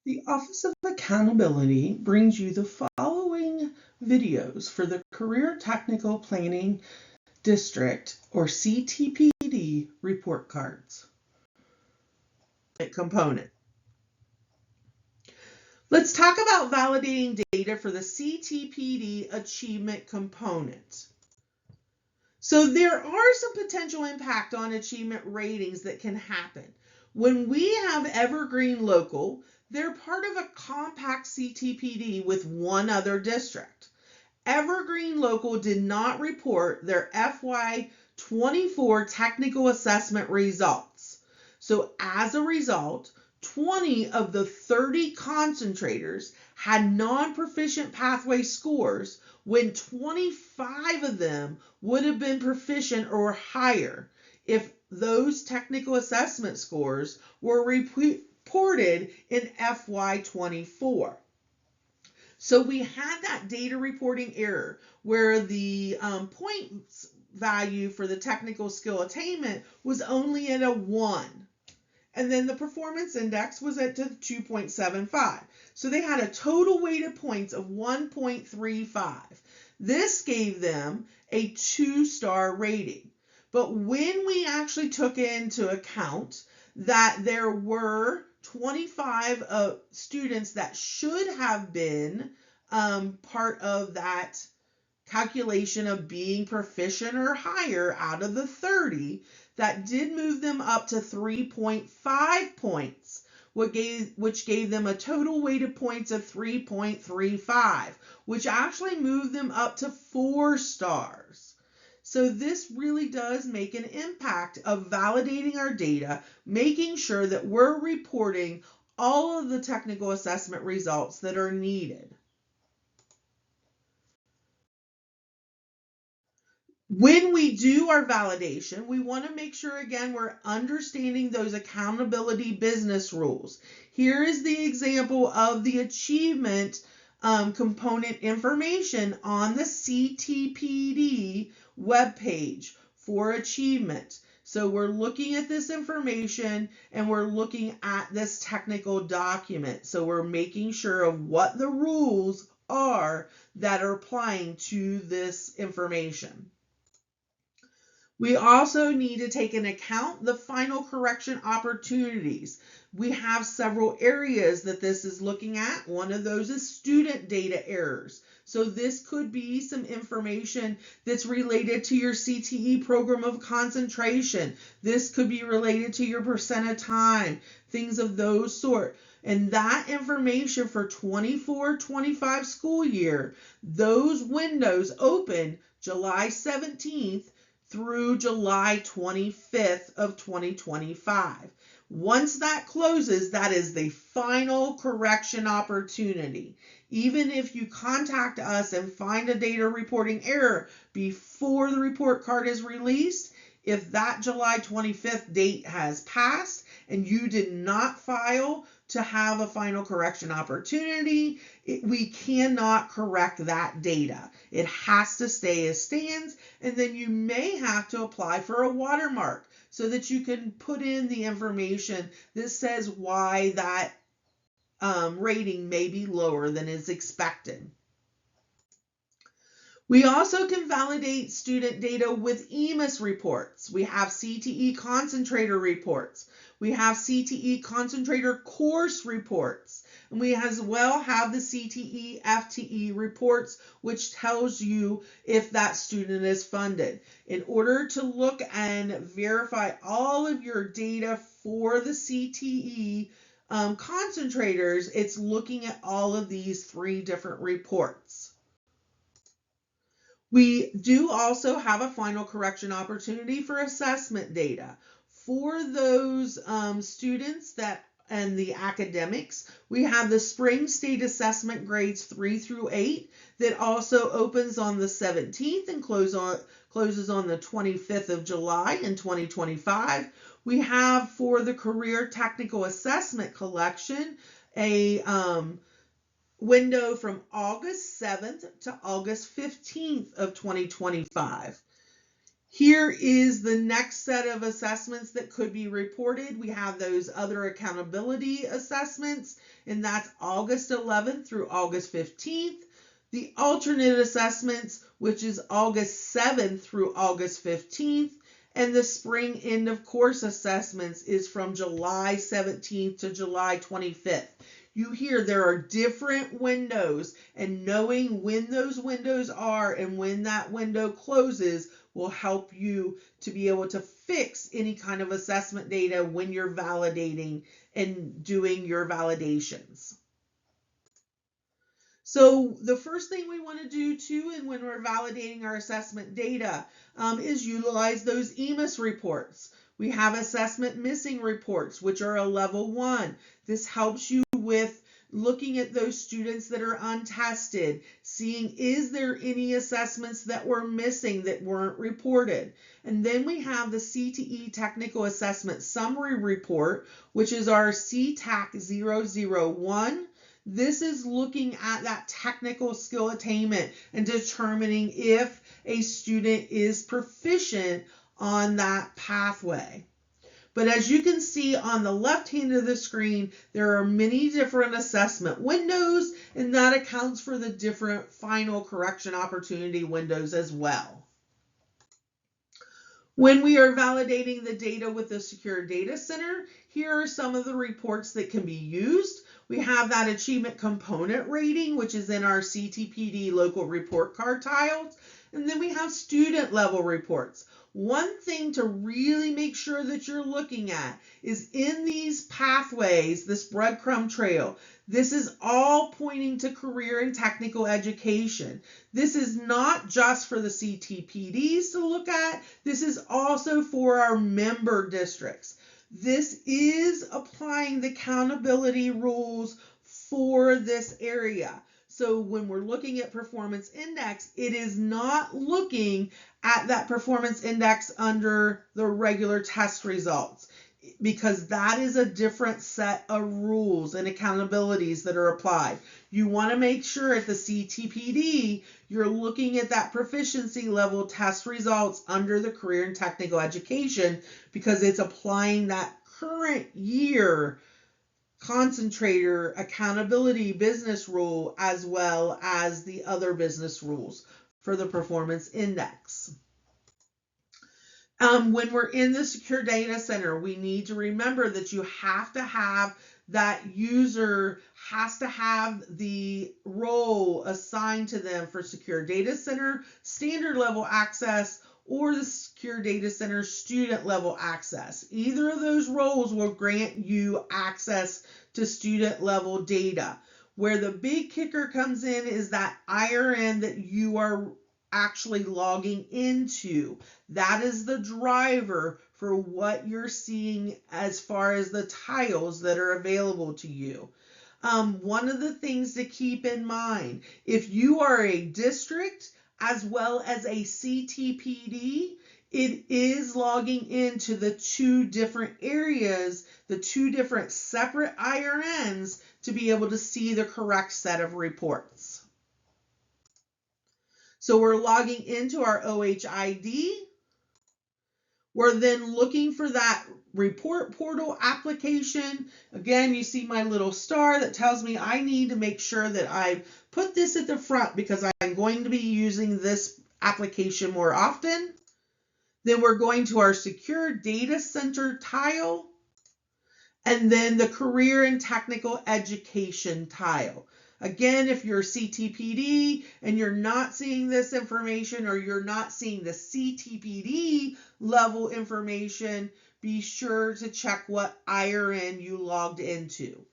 The Office of Accountability brings you the following videos for the Career Technical Planning District, or CTPD, report cards component. Let's talk about validating data for the CTPD achievement component. So there are some potential impact on achievement ratings that can happen. When we have Evergreen Local, they're part of a compact CTPD with one other district. Evergreen Local did not report their FY24 technical assessment results. So as a result, 20 of the 30 concentrators had non-proficient pathway scores when 25 of them would have been proficient or higher if those technical assessment scores were reported in FY24. So we had that data reporting error where the points value for the technical skill attainment was only at a 1. And then the performance index was at 2.75. So they had a total weighted points of 1.35. This gave them a 2-star rating. But when we actually took into account that there were 25 students that should have been part of that calculation of being proficient or higher out of the 30, that did move them up to 3.5 points, which gave them a total weighted points of 3.35, which actually moved them up to 4 stars. So this really does make an impact of validating our data, making sure that we're reporting all of the technical assessment results that are needed. When we do our validation, we want to make sure, again, we're understanding those accountability business rules. Here is the example of the achievement component information on the CTPD webpage for achievement. So we're looking at this information and we're looking at this technical document. So we're making sure of what the rules are that are applying to this information. We also need to take into account the final correction opportunities. We have several areas that this is looking at. One of those is student data errors. So this could be some information that's related to your CTE program of concentration. This could be related to your percent of time, things of those sort. And that information for 24-25 school year, those windows open July 17th through July 25th of 2025. Once that closes, that is the final correction opportunity. Even if you contact us and find a data reporting error before the report card is released, if that July 25th date has passed and you did not file to have a final correction opportunity, we cannot correct that data. It has to stay as stands, and then you may have to apply for a watermark so that you can put in the information that says why that rating may be lower than is expected. We also can validate student data with EMIS reports. We have CTE concentrator reports. We have CTE concentrator course reports. And we as well have the CTE FTE reports, which tells you if that student is funded. In order to look and verify all of your data for the CTE concentrators, it's looking at all of these 3 different reports. We do also have a final correction opportunity for assessment data. For those students and the academics, we have the spring state assessment grades 3 through 8 that also opens on the 17th and closes on the 25th of July in 2025. We have for the career technical assessment collection a window from August 7th to August 15th of 2025. Here is the next set of assessments that could be reported. We have those other accountability assessments, and that's August 11th through August 15th. The alternate assessments, which is August 7th through August 15th. And the spring end of course assessments is from July 17th to July 25th. You hear there are different windows, and knowing when those windows are and when that window closes will help you to be able to fix any kind of assessment data when you're validating and doing your validations. So the first thing we want to do too, and when we're validating our assessment data, is utilize those EMIS reports. We have assessment missing reports, which are a level 1. This helps you with looking at those students that are untested, seeing is there any assessments that were missing that weren't reported. And then we have the CTE Technical Assessment Summary Report, which is our CTAC 001. This is looking at that technical skill attainment and determining if a student is proficient on that pathway. But as you can see on the left hand of the screen, there are many different assessment windows, and that accounts for the different final correction opportunity windows as well. When we are validating the data with the Secure Data Center, here are some of the reports that can be used. We have that achievement component rating, which is in our CTPD local report card tiles. And then we have student level reports. One thing to really make sure that you're looking at is in these pathways, this breadcrumb trail, this is all pointing to career and technical education. This is not just for the CTPDs to look at. This is also for our member districts. This is applying the accountability rules for this area. So when we're looking at performance index, it is not looking at that performance index under the regular test results, because that is a different set of rules and accountabilities that are applied. You want to make sure at the CTPD, you're looking at that proficiency level test results under the career and technical education, because it's applying that current year concentrator accountability business rule as well as the other business rules for the performance index. When we're in the Secure Data Center, we need to remember that you have to have that user has to have the role assigned to them for Secure Data Center, standard level access, or the Secure Data Center student level access. Either of those roles will grant you access to student level data. Where the big kicker comes in is that IRN that you are actually logging into. That is the driver for what you're seeing as far as the tiles that are available to you. One of the things to keep in mind, if you are a district as well as a CTPD, it is logging into the two different areas, the two different separate IRNs, to be able to see the correct set of reports. So we're logging into our OHID. We're then looking for that report portal application. Again, you see my little star that tells me I need to make sure that I put this at the front because I'm going to be using this application more often. Then we're going to our Secure Data Center tile, and then the Career and Technical Education tile. Again, if you're CTPD and you're not seeing this information, or you're not seeing the CTPD level information, be sure to check what IRN you logged into.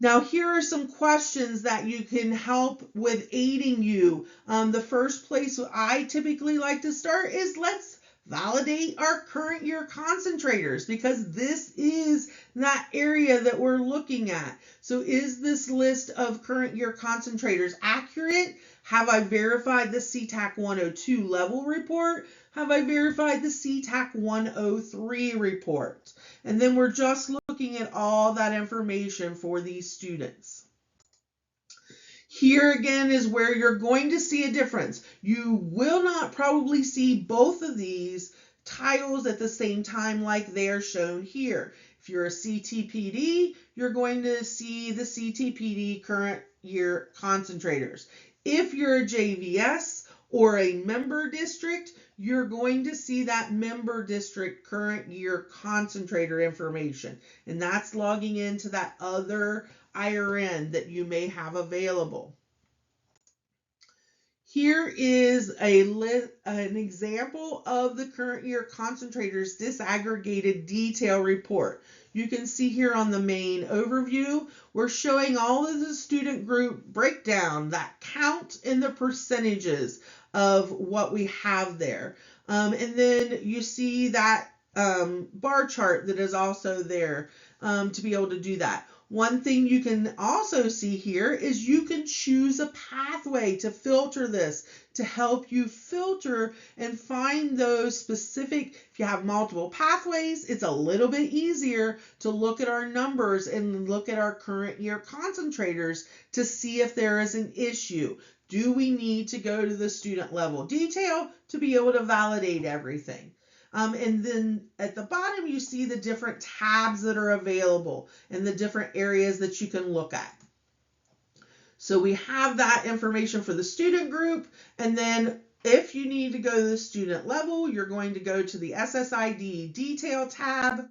Now, here are some questions that you can help with aiding you. The first place I typically like to start is let's validate our current year concentrators, because this is that area that we're looking at. So is this list of current year concentrators accurate? Have I verified the CTAC 102 level report? Have I verified the CTAC 103 report? And then we're just looking at all that information for these students. Here again is where you're going to see a difference. You will not probably see both of these tiles at the same time like they're shown here. If you're a CTPD, you're going to see the CTPD current year concentrators. If you're a JVS or a member district, you're going to see that member district current year concentrator information. And that's logging into that other IRN that you may have available. Here is an example of the current year concentrators disaggregated detail report. You can see here on the main overview, we're showing all of the student group breakdown, that count and the percentages of what we have there. And then you see that bar chart that is also there to be able to do that. One thing you can also see here is you can choose a pathway to filter this, to help you filter and find those specific. If you have multiple pathways, it's a little bit easier to look at our numbers and look at our current year concentrators to see if there is an issue. Do we need to go to the student level detail to be able to validate everything? And then at the bottom, you see the different tabs that are available and the different areas that you can look at. So we have that information for the student group. And then if you need to go to the student level, you're going to go to the SSID detail tab.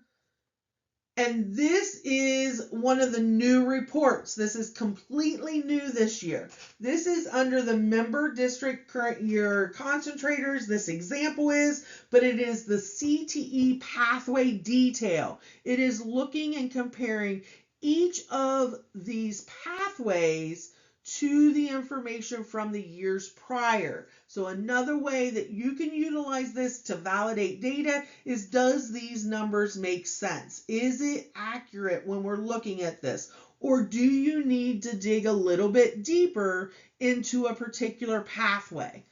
And this is one of the new reports. This is completely new this year. This is under the member district current year concentrators. This example is, but it is the CTE pathway detail. It is looking and comparing each of these pathways to the information from the years prior. So another way that you can utilize this to validate data is, does these numbers make sense? Is it accurate when we're looking at this? Or do you need to dig a little bit deeper into a particular pathway?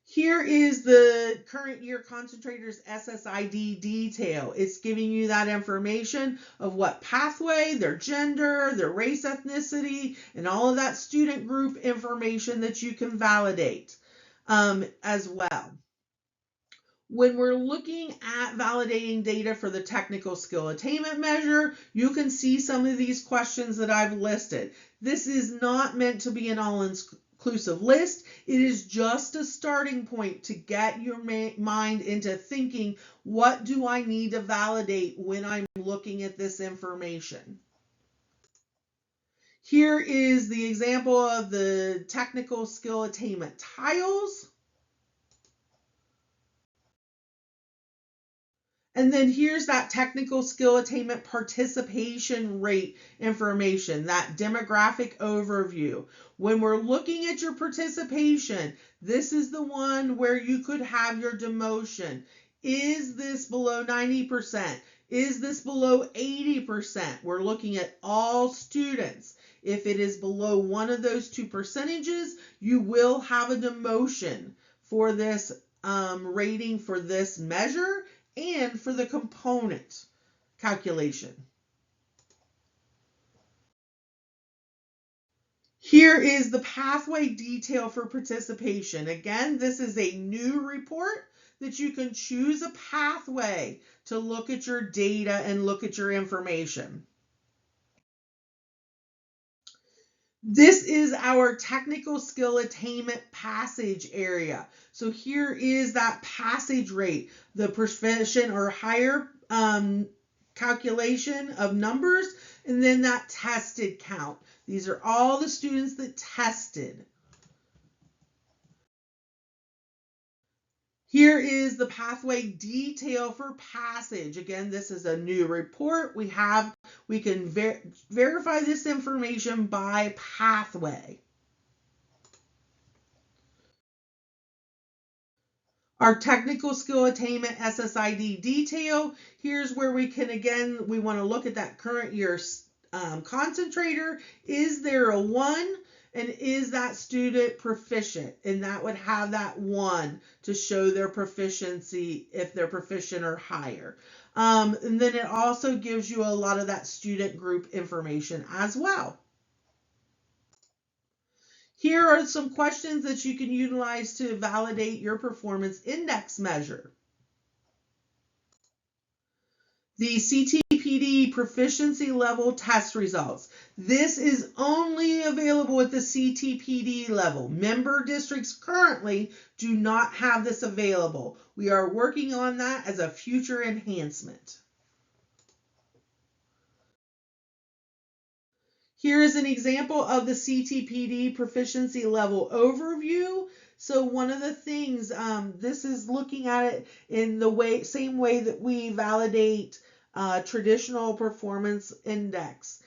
Here is the current year concentrators SSID detail. It's giving you that information of what pathway, their gender, their race, ethnicity, and all of that student group information that you can validate as well. When we're looking at validating data for the technical skill attainment measure, you can see some of these questions that I've listed. This is not meant to be an all-inclusive list. It is just a starting point to get your mind into thinking, what do I need to validate when I'm looking at this information? Here is the example of the technical skill attainment tiles. And then here's that technical skill attainment participation rate information, that demographic overview. When we're looking at your participation, this is the one where you could have your demotion. Is this below 90%? Is this below 80%? We're looking at all students. If it is below one of those two percentages, you will have a demotion for this rating for this measure and for the component calculation. Here is the pathway detail for participation. Again, this is a new report that you can choose a pathway to look at your data and look at your information. This is our technical skill attainment passage area. So here is that passage rate, the proficient or higher calculation of numbers, and then that tested count. These are all the students that tested. Here is the pathway detail for passage. Again, this is a new report. We can verify this information by pathway. Our technical skill attainment SSID detail. Here's where we can, again, we want to look at that current year concentrator. Is there a 1? And is that student proficient? And that would have that 1 to show their proficiency if they're proficient or higher. And then it also gives you a lot of that student group information as well. Here are some questions that you can utilize to validate your performance index measure. The CTPD proficiency level test results. This is only available at the CTPD level. Member districts currently do not have this available. We are working on that as a future enhancement. Here is an example of the CTPD proficiency level overview. So one of the things, this is looking at it in the same way that we validate traditional performance index.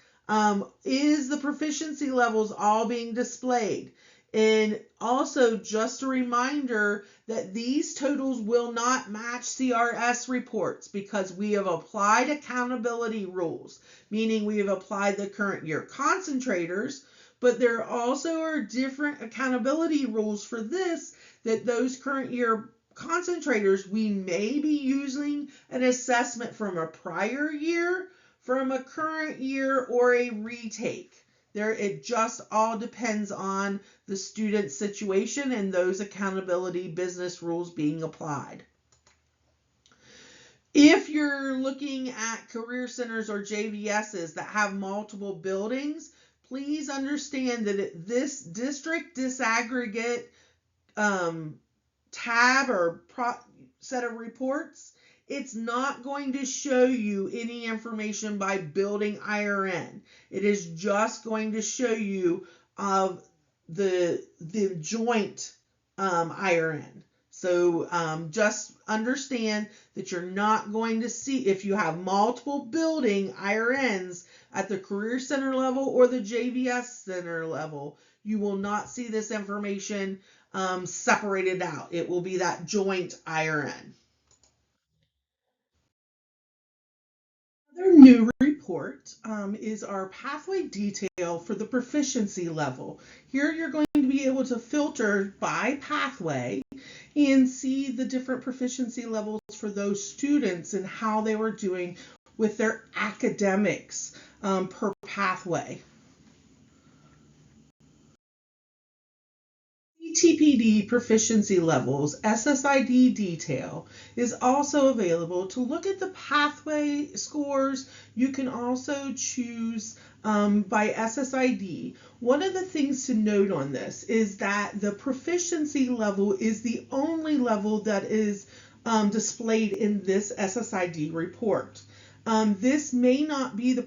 Is the proficiency levels all being displayed? And also just a reminder that these totals will not match CRS reports because we have applied accountability rules, meaning we have applied the current year concentrators, but there also are different accountability rules for this, that those current year concentrators, we may be using an assessment from a prior year, from a current year, or a retake. It just all depends on the student's situation and those accountability business rules being applied. If you're looking at career centers or JVSs that have multiple buildings, please understand that this district disaggregate tab or set of reports, it's not going to show you any information by building IRN. It is just going to show you of the joint IRN. So just understand that you're not going to see, if you have multiple building IRNs at the Career Center level or the JVS Center level, you will not see this information separated out. It will be that joint IRN. Another new report is our pathway detail for the proficiency level. Here you're going to be able to filter by pathway and see the different proficiency levels for those students and how they were doing with their academics per pathway. CTPD proficiency levels SSID detail is also available to look at the pathway scores. You can also choose by SSID. One of the things to note on this is that the proficiency level is the only level that is displayed in this SSID report. This may not be the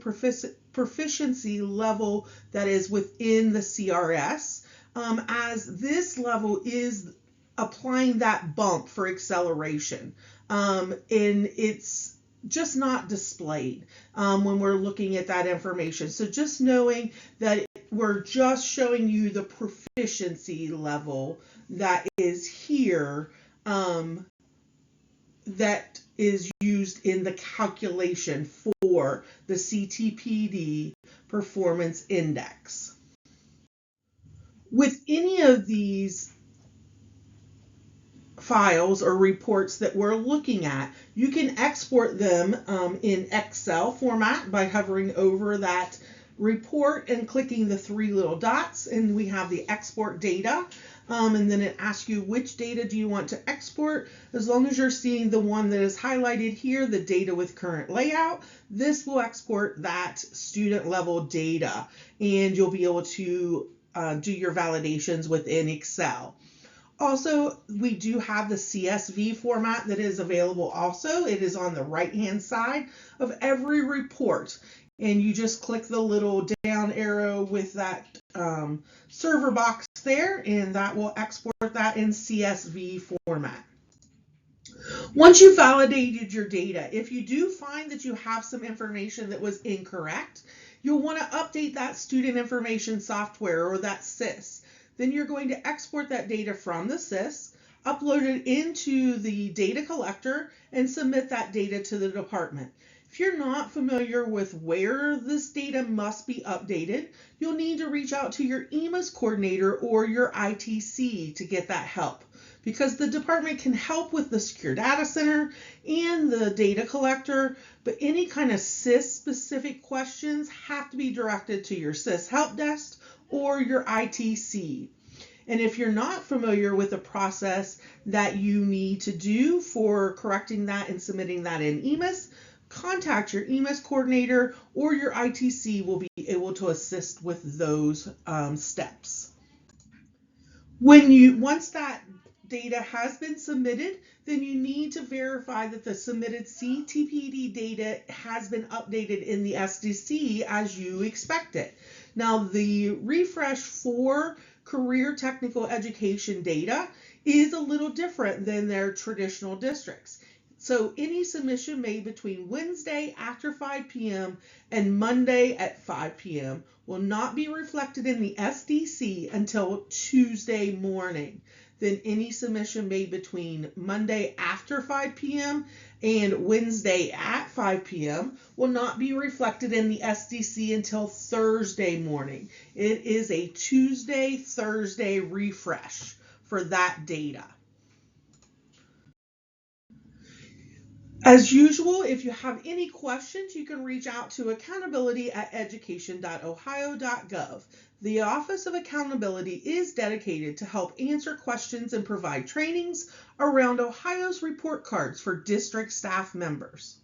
proficiency level that is within the CRS. As this level is applying that bump for acceleration, and it's just not displayed when we're looking at that information. So just knowing that we're just showing you the proficiency level that is here, that is used in the calculation for the CTPD performance index. With any of these files or reports that we're looking at, you can export them in Excel format by hovering over that report and clicking the three little dots, and we have the export data. And then it asks you which data do you want to export. As long as you're seeing the one that is highlighted here, the data with current layout, this will export that student level data, and you'll be able to do your validations within Excel. Also, we do have the CSV format that is available also. It is on the right-hand side of every report. And you just click the little down arrow with that server box there, and that will export that in CSV format. Once you've validated your data, if you do find that you have some information that was incorrect, you'll want to update that student information software or that SIS. Then you're going to export that data from the SIS, upload it into the data collector, and submit that data to the department. If you're not familiar with where this data must be updated, you'll need to reach out to your EMIS coordinator or your ITC to get that help. because the department can help with the secure data center and the data collector, but any kind of SIS specific questions have to be directed to your SIS help desk or your ITC. And if you're not familiar with the process that you need to do for correcting that and submitting that in EMIS, contact your EMIS coordinator, or your ITC will be able to assist with those steps. Once that data has been submitted, then you need to verify that the submitted CTPD data has been updated in the SDC as you expected. Now, the refresh for career technical education data is a little different than their traditional districts. So any submission made between Wednesday after 5 p.m. and Monday at 5 p.m. will not be reflected in the SDC until Tuesday morning. Then any submission made between Monday after 5 p.m. and Wednesday at 5 p.m. will not be reflected in the SDC until Thursday morning. It is a Tuesday-Thursday refresh for that data. As usual, if you have any questions, you can reach out to accountability@education.ohio.gov. The Office of Accountability is dedicated to help answer questions and provide trainings around Ohio's report cards for district staff members.